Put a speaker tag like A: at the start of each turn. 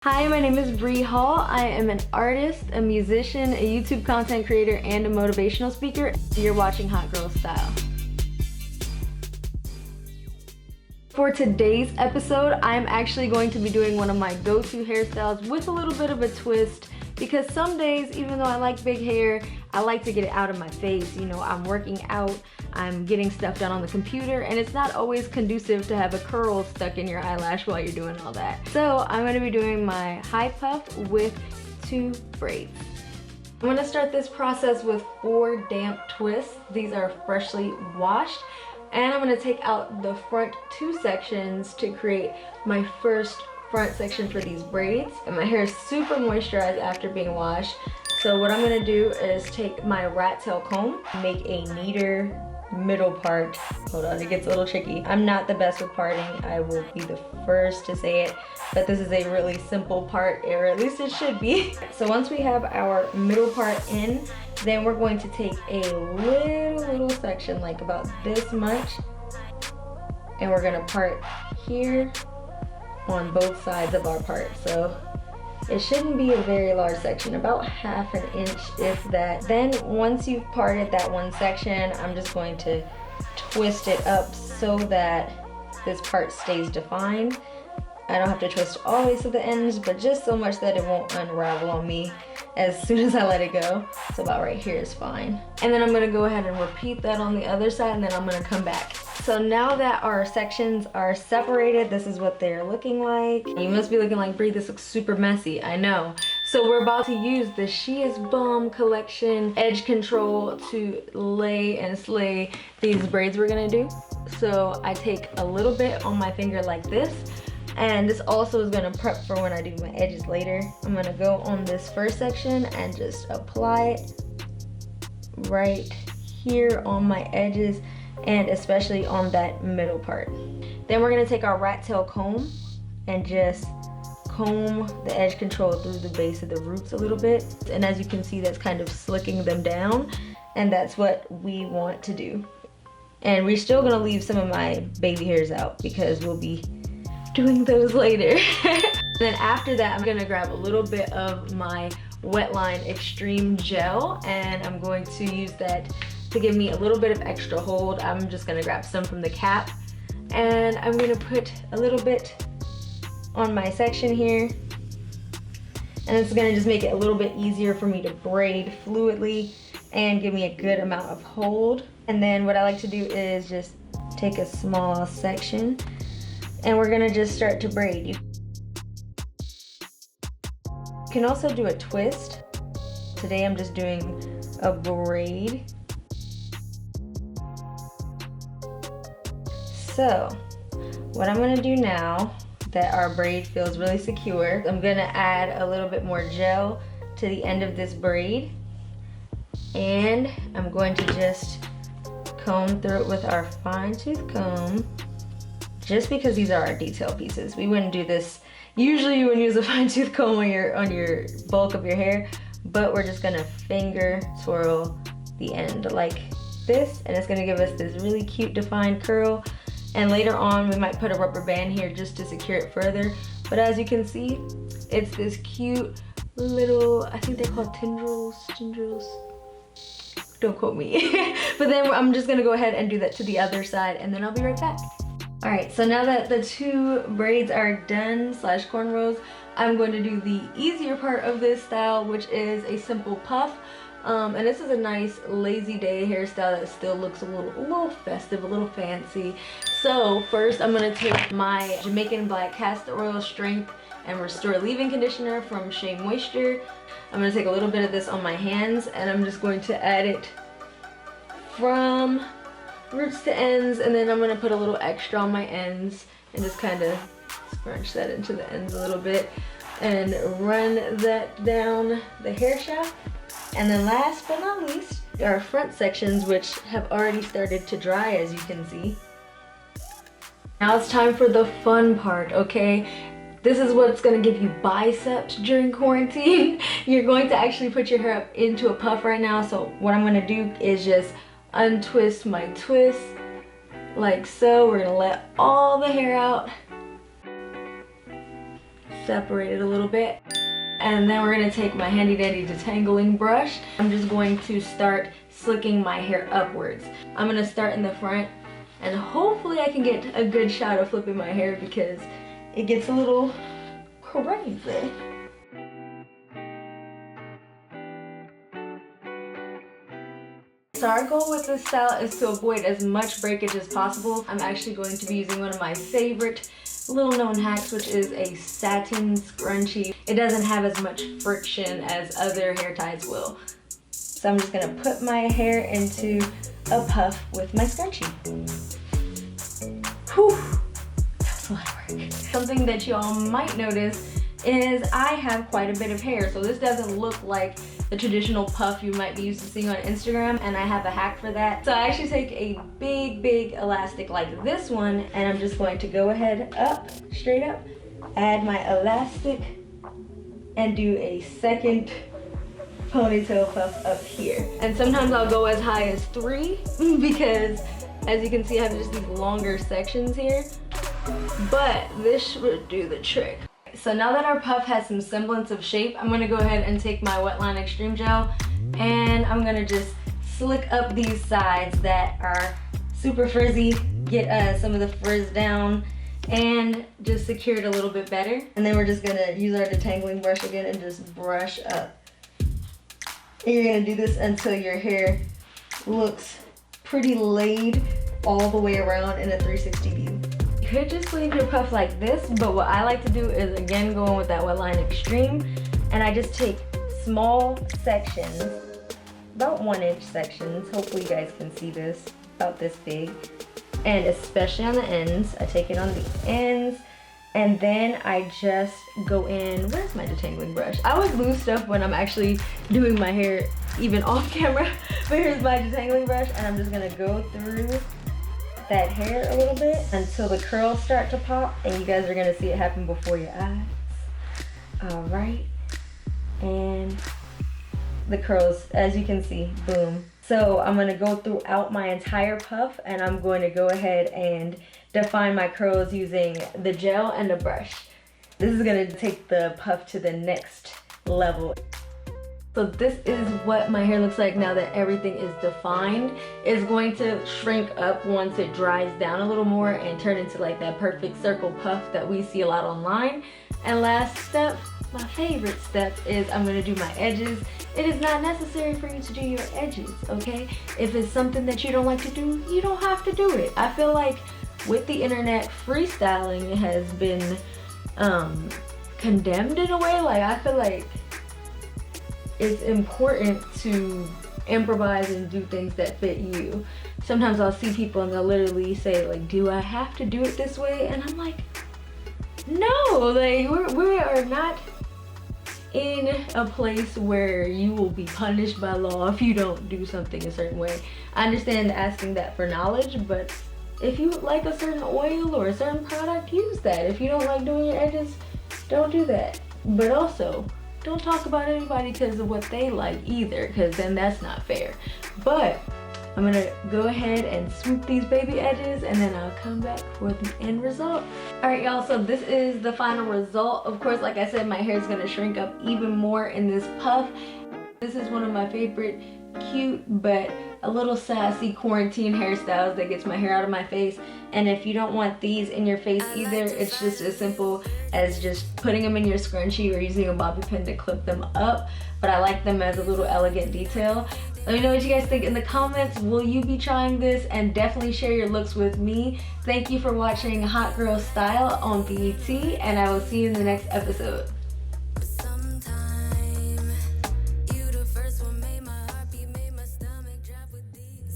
A: Hi, my name is Bri Hall. I am an artist, a musician, a YouTube content creator, and a motivational speaker. You're watching Hot Girl Style. For today's episode, I'm actually going to be doing one of my go-to hairstyles with a little bit of a twist, because some days, even though I like big hair, I like to get it out of my face. You know, I'm working out, I'm getting stuff done on the computer, and it's not always conducive to have a curl stuck in your eyelash while you're doing all that. So I'm gonna be doing my high puff with 2 braids. I'm gonna start this process with 4 damp twists. These are freshly washed. And I'm gonna take out the front 2 sections to create my first front section for these braids. And my hair is super moisturized after being washed. So what I'm gonna do is take my rat tail comb, make a neater middle part. Hold on, it gets a little tricky. I'm not the best with parting, I will be the first to say it, but this is a really simple part, or at least it should be. So once we have our middle part in, then we're going to take a little section, like about this much, and we're gonna part here on both sides of our part. So it shouldn't be a very large section, about ½ an inch, if that. Then once you've parted that one section, I'm just going to twist it up so that this part stays defined. I don't have to twist all the way to the ends, but just so much that it won't unravel on me as soon as I let it go. So about right here is fine. And then I'm gonna go ahead and repeat that on the other side, and then I'm gonna come back. So now that our sections are separated, this is what they're looking like. You must be looking like, Bri, this looks super messy. I know. So we're about to use the She Is Bomb collection edge control to lay and slay these braids we're gonna do. So I take a little bit on my finger like this, and this also is gonna prep for when I do my edges later. I'm gonna go on this first section and just apply it right here on my edges, and especially on that middle part. Then we're gonna take our rat tail comb and just comb the edge control through the base of the roots a little bit. And as you can see, that's kind of slicking them down, and that's what we want to do. And we're still gonna leave some of my baby hairs out because we'll be doing those later. Then after that, I'm gonna grab a little bit of my Wetline Extreme Gel, and I'm going to use that to give me a little bit of extra hold. I'm just gonna grab some from the cap, and I'm gonna put a little bit on my section here, and it's gonna just make it a little bit easier for me to braid fluidly and give me a good amount of hold. And then what I like to do is just take a small section, and we're gonna just start to braid. You can also do a twist. Today I'm just doing a braid. So what I'm gonna do now that our braid feels really secure, I'm gonna add a little bit more gel to the end of this braid, and I'm going to just comb through it with our fine tooth comb, just because these are our detail pieces. We wouldn't do this. Usually you would use a fine tooth comb on your bulk of your hair, but we're just gonna finger swirl the end like this, and it's gonna give us this really cute defined curl. And later on, we might put a rubber band here just to secure it further. But as you can see, it's this cute little, I think they're called tendrils. Don't quote me. But then I'm just gonna go ahead and do that to the other side, and then I'll be right back. All right, so now that the 2 braids are done, slash cornrows, I'm going to do the easier part of this style, which is a simple puff. And this is a nice lazy day hairstyle that still looks a little festive, a little fancy. So first I'm gonna take my Jamaican Black Castor Oil Strength and Restore Leave-In Conditioner from Shea Moisture. I'm gonna take a little bit of this on my hands, and I'm just going to add it from roots to ends, and then I'm gonna put a little extra on my ends and just kind of scrunch that into the ends a little bit and run that down the hair shaft. And then last but not least, our front sections, which have already started to dry, as you can see. Now it's time for the fun part, okay? This is what's gonna give you biceps during quarantine. You're going to actually put your hair up into a puff right now. So what I'm gonna do is just untwist my twist like so. We're gonna let all the hair out. separate it a little bit. And then we're gonna take my handy dandy detangling brush. I'm just going to start slicking my hair upwards. I'm gonna start in the front, and hopefully I can get a good shot of flipping my hair because it gets a little crazy. So our goal with this style is to avoid as much breakage as possible. I'm actually going to be using one of my favorite little known hacks, which is a satin scrunchie. It doesn't have as much friction as other hair ties will. So I'm just gonna put my hair into a puff with my scrunchie. Whew, that was a lot of work. Something that you all might notice is I have quite a bit of hair. So this doesn't look like the traditional puff you might be used to seeing on Instagram, and I have a hack for that. So I actually take a big elastic like this one, and I'm just going to go ahead up, straight up, add my elastic, and do a second ponytail puff up here. And sometimes I'll go as high as 3 because as you can see I have just these longer sections here, but this should do the trick. So now that our puff has some semblance of shape, I'm gonna go ahead and take my Wetline Extreme Gel and I'm gonna just slick up these sides that are super frizzy, get some of the frizz down, and just secure it a little bit better. And then we're just gonna use our detangling brush again and just brush up. And you're gonna do this until your hair looks pretty laid all the way around in a 360 view. You could just leave your puff like this, but what I like to do is again go in with that Wetline Extreme, and I just take small sections, about 1-inch sections, hopefully you guys can see this, about this big, and especially on the ends. I take it on the ends, and then I just go in, where's my detangling brush? I always lose stuff when I'm actually doing my hair even off camera, but here's my detangling brush, and I'm just gonna go through that hair a little bit until the curls start to pop, and you guys are gonna see it happen before your eyes. All right, and the curls, as you can see, boom. So I'm gonna go throughout my entire puff, and I'm going to go ahead and define my curls using the gel and the brush. This is gonna take the puff to the next level. So this is what my hair looks like now that everything is defined. It's going to shrink up once it dries down a little more and turn into like that perfect circle puff that we see a lot online. And last step, my favorite step, is I'm gonna do my edges. It is not necessary for you to do your edges, okay? If it's something that you don't like to do, you don't have to do it. I feel like with the internet, freestyling has been condemned in a way. Like, I feel like it's important to improvise and do things that fit you. Sometimes I'll see people and they'll literally say like, do I have to do it this way? And I'm like, no, like we are not in a place where you will be punished by law if you don't do something a certain way. I understand asking that for knowledge, but if you like a certain oil or a certain product, use that. If you don't like doing your edges, don't do that. But also, don't talk about anybody because of what they like either, because then that's not fair. But I'm gonna go ahead and swoop these baby edges, and then I'll come back for the end result. All right, y'all, so this is the final result. Of course, like I said, my hair is gonna shrink up even more in this puff. This is one of my favorite cute but a little sassy quarantine hairstyles that gets my hair out of my face. And if you don't want these in your face either, it's just as simple as just putting them in your scrunchie or using a bobby pin to clip them up. But I like them as a little elegant detail. Let me know what you guys think in the comments. Will you be trying this? And definitely share your looks with me. Thank you for watching Hot Girl Style on BET, and I will see you in the next episode.